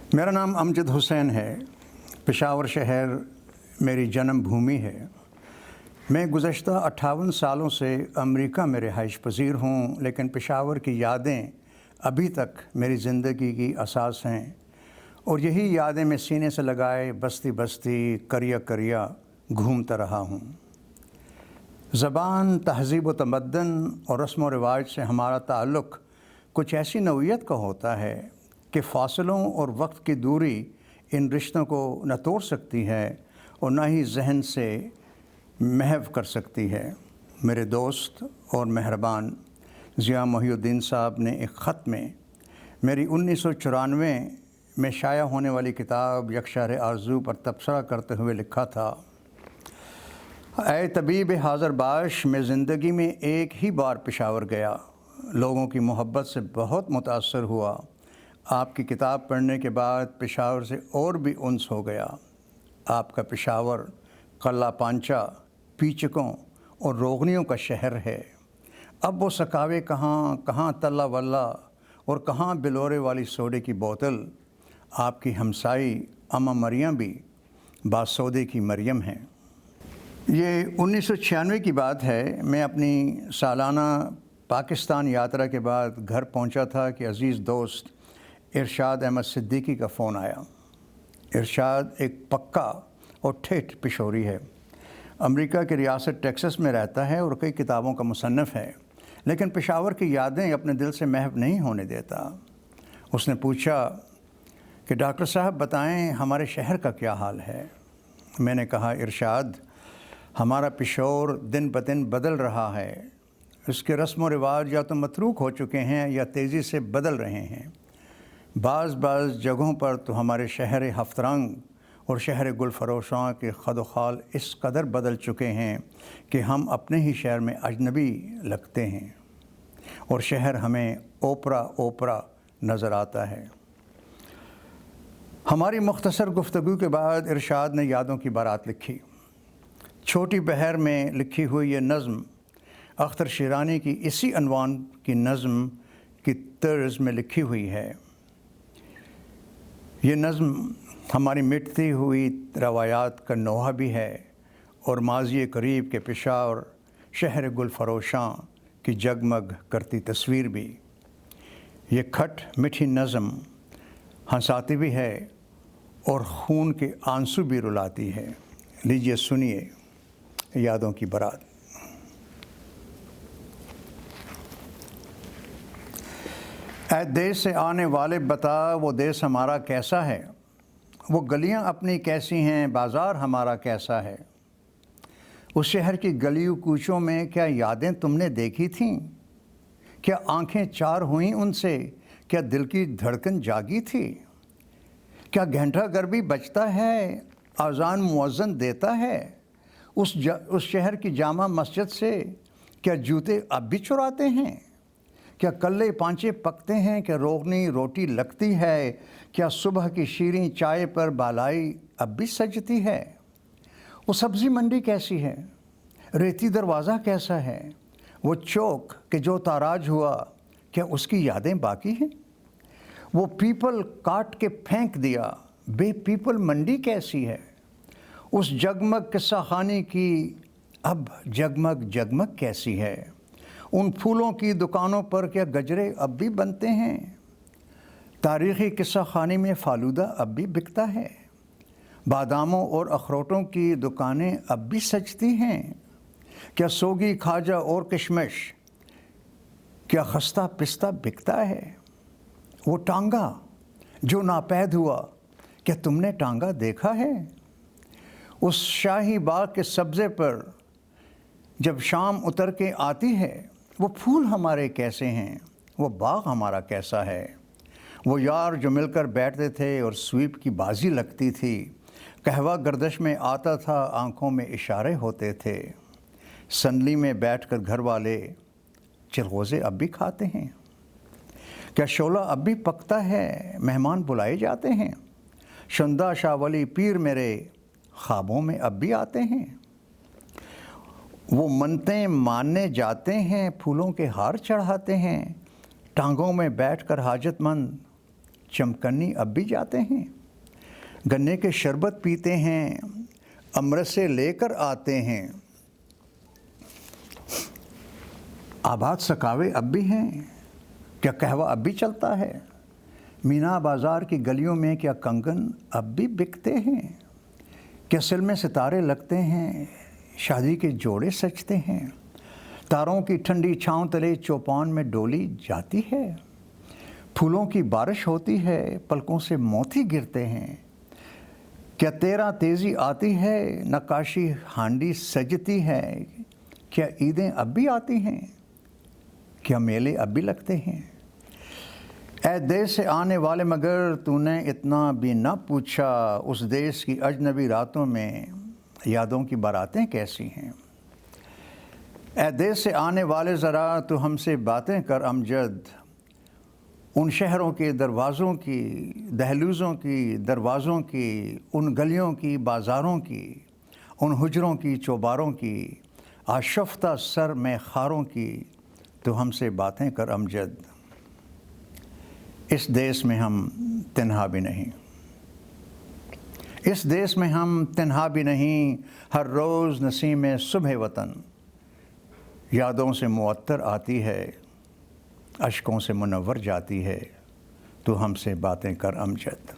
मेरा नाम अमजद हुसैन है। पेशावर शहर मेरी जन्म भूमि है। मैं गुज़श्ता 58 सालों से अमेरिका में रिहाइश पज़ीर हूँ, लेकिन पेशावर की यादें अभी तक मेरी ज़िंदगी की असास हैं और यही यादें मैं सीने से लगाए बस्ती बस्ती करिया करिया घूमता रहा हूँ। ज़बान, तहज़ीब व तमद्दन और रस्म व रिवाज से हमारा ताल्लुक़ कुछ ऐसी नौइयत का होता है कि फ़ासलों और वक्त की दूरी इन रिश्तों को न तोड़ सकती है और न ही जहन से महव कर सकती है। मेरे दोस्त और मेहरबान ज़िया मोहिउद्दीन साहब ने एक ख़त में मेरी 1994 में शाया होने वाली किताब यकशहर आरज़ू पर तबसरा करते हुए लिखा था, ऐ तबीब हाज़र बाश, मैं ज़िंदगी में एक ही बार पेशावर गया, लोगों की मोहब्बत से बहुत मुतासर हुआ। आपकी किताब पढ़ने के बाद पेशावर से और भी उन्स हो गया। आपका पेशावर कल्ला पांचा, पीचकों और रोगनियों का शहर है। अब वो सकावे कहाँ, कहाँ तल्ला वल्ला और कहाँ बिलोरे वाली सोडे की बोतल। आपकी हमसाई अम्मा मरियम भी बासौदे की मरियम हैं। ये 1996 की बात है। मैं अपनी सालाना पाकिस्तान यात्रा के बाद घर पहुंचा था कि अज़ीज़ दोस्त इरशाद अहमद सिद्दीकी का फ़ोन आया। इरशाद एक पक्का और ठेठ पिशोरी है। अमेरिका की रियासत टेक्सास में रहता है और कई किताबों का मुसन्नफ़ है, लेकिन पेशावर की यादें अपने दिल से महव नहीं होने देता। उसने पूछा कि डॉक्टर साहब बताएं, हमारे शहर का क्या हाल है। मैंने कहा, इरशाद, हमारा पेशोर दिन ब दिन बदल रहा है। इसके रस्म व रिवाज या तो मतरूक हो चुके हैं या तेज़ी से बदल रहे हैं। बाज़ जगहों पर तो हमारे शहर हफ्तरंग और शहर गुलफरोशां के खद खाल इस कदर बदल चुके हैं कि हम अपने ही शहर में अजनबी लगते हैं और शहर हमें ओपरा ओपरा नज़र आता है। हमारी मुख्तसर गुफ्तगू के बाद इरशाद ने यादों की बारात लिखी। छोटी बहर में लिखी हुई ये नज़्म अख्तर शिरानी की इसी अनवान की नज़्म की तर्ज में लिखी हुई है। ये नज़्म हमारी मिटती हुई रवायात का नोहा भी है और माज़ी करीब के पेशावर शहर गुलफरोशां की जगमग करती तस्वीर भी। ये खट मीठी नज़्म हंसाती भी है और खून के आंसू भी रुलाती है। लीजिए सुनिए यादों की बारात। ऐ देश से आने वाले बता, वो देश हमारा कैसा है, वो गलियां अपनी कैसी हैं, बाज़ार हमारा कैसा है। उस शहर की गलियों कूचों में क्या यादें तुमने देखी थीं, क्या आंखें चार हुईं उनसे, क्या दिल की धड़कन जागी थी। क्या घंटा घर भी बजता है, आज़ान मुअज़्ज़न देता है। उस शहर की जामा मस्जिद से क्या जूते अब भी चुराते हैं। क्या कल्ले पांचे पकते हैं, क्या रोगनी रोटी लगती है। क्या सुबह की शीरीं चाय पर बालाई अब भी सजती है। वो सब्ज़ी मंडी कैसी है, रेती दरवाज़ा कैसा है। वो चौक के जो ताराज हुआ, क्या उसकी यादें बाकी हैं। वो पीपल काट के फेंक दिया, बे पीपल मंडी कैसी है। उस जगमग किस्सा खानी की अब जगमग जगमग कैसी है। उन फूलों की दुकानों पर क्या गजरे अब भी बनते हैं। तारीख़ी किस्सा खानी में फालूदा अब भी बिकता है। बादामों और अखरोटों की दुकानें अब भी सजती हैं। क्या सोगी खाजा और किशमिश, क्या खस्ता पिस्ता बिकता है। वो टांगा जो नापैद हुआ, क्या तुमने टांगा देखा है। उस शाही बाग के सब्ज़े पर जब शाम उतर के आती है, वो फूल हमारे कैसे हैं, वो बाग हमारा कैसा है। वो यार जो मिलकर बैठते थे और स्वीप की बाजी लगती थी, कहवा गर्दश में आता था, आंखों में इशारे होते थे। संदली में बैठकर घर वाले चिलगोज़े अब भी खाते हैं। क्या शोला अब भी पकता है, मेहमान बुलाए जाते हैं। शुंदा शाह वली पीर मेरे ख्वाबों में अब भी आते हैं। वो मन्नतें मानने जाते हैं, फूलों के हार चढ़ाते हैं। टांगों में बैठकर हाजतमंद चमकन्नी अब भी जाते हैं, गन्ने के शरबत पीते हैं, अमृत से लेकर आते हैं। आबाद सकावे अब भी हैं, क्या कहवा अब भी चलता है? मीना बाज़ार की गलियों में क्या कंगन अब भी बिकते हैं? क्या सिल में सितारे लगते हैं, शादी के जोड़े सजते हैं? तारों की ठंडी छाँव तले चौपान में डोली जाती है। फूलों की बारिश होती है, पलकों से मोती गिरते हैं। क्या तेरा तेज़ी आती है, नक्काशी हांडी सजती है? क्या ईदें अब भी आती हैं, क्या मेले अब भी लगते हैं? ऐ देश से आने वाले मगर तूने इतना भी न पूछा, उस देश की अजनबी रातों में यादों की बारातें कैसी हैं? ऐ देश से आने वाले ज़रा तू हमसे बातें कर अमजद, उन शहरों के दरवाज़ों की, दहलीज़ों की, दरवाज़ों की, उन गलियों की, बाज़ारों की, उन हुजरों की, चौबारों की, आशफ्ता सर में खारों की, तो हमसे बातें कर अमजद। इस देश में हम तन्हा भी नहीं, इस देश में हम तन्हा भी नहीं, हर रोज़ नसीम सुबह वतन यादों से मुअत्तर आती है, अश्कों से मुनव्वर जाती है, तो हमसे बातें कर अमजद।